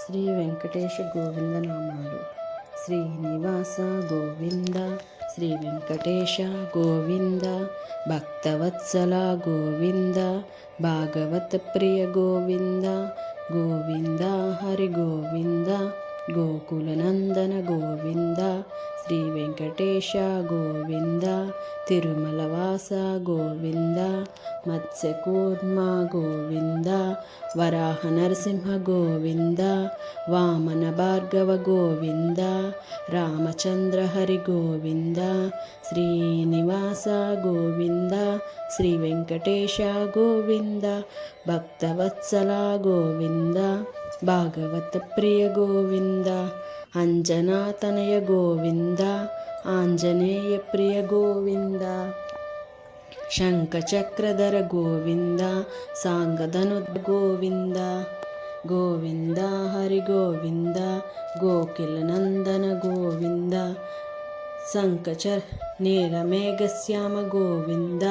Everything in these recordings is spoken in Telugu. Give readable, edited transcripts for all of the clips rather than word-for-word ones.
శ్రీ వెంకటేశ గోవింద నామాలు. శ్రీనివాస గోవింద, శ్రీ వెంకటేశ గోవింద, భక్తవత్సల గోవింద, భాగవత ప్రియ గోవింద, గోవింద హరి గోవింద, గోకులనందన గోవింద, శ్రీ వెంకటేశ గోవింద, తిరుమలవాస గోవింద, మత్స్యకూర్మ గోవింద, వరాహ నరసింహ గోవింద, వామన భార్గవ గోవింద, రామచంద్ర హరి గోవింద, శ్రీనివాస గోవింద, శ్రీ వెంకటేశ గోవింద, భక్తవత్సల గోవింద, భాగవత ప్రియ గోవింద, అంజనాతనయ గోవింద, ఆంజనేయ ప్రియ గోవింద, శంఖచక్రధర గోవింద, సాంగధనుద్ గోవింద, గోవింద హరి గోవింద, గోకిలనందన గోవింద, నీలమేఘశ్యామ గోవింద,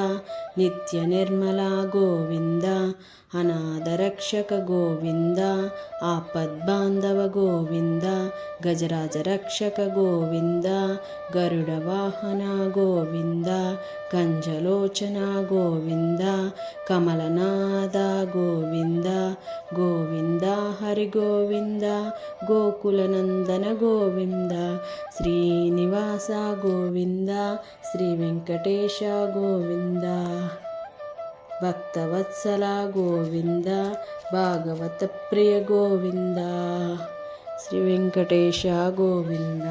నిత్య నిర్మల గోవింద, అనాథరక్షక గోవింద, ఆపద్బాంధవ గోవింద, గజరాజ రక్షక గోవింద, గరుడ వాహన గోవింద, కంజలోచన గోవింద, కమలనాథ గోవింద, గోవింద హరి గోవింద, గోకులనందన గోవింద, శ్రీనివాస గోవింద, శ్రీ వెంకటేశ గోవింద, భక్తవత్సల గోవింద, భాగవత ప్రియ గోవింద, శ్రీ వెంకటేశ గోవింద.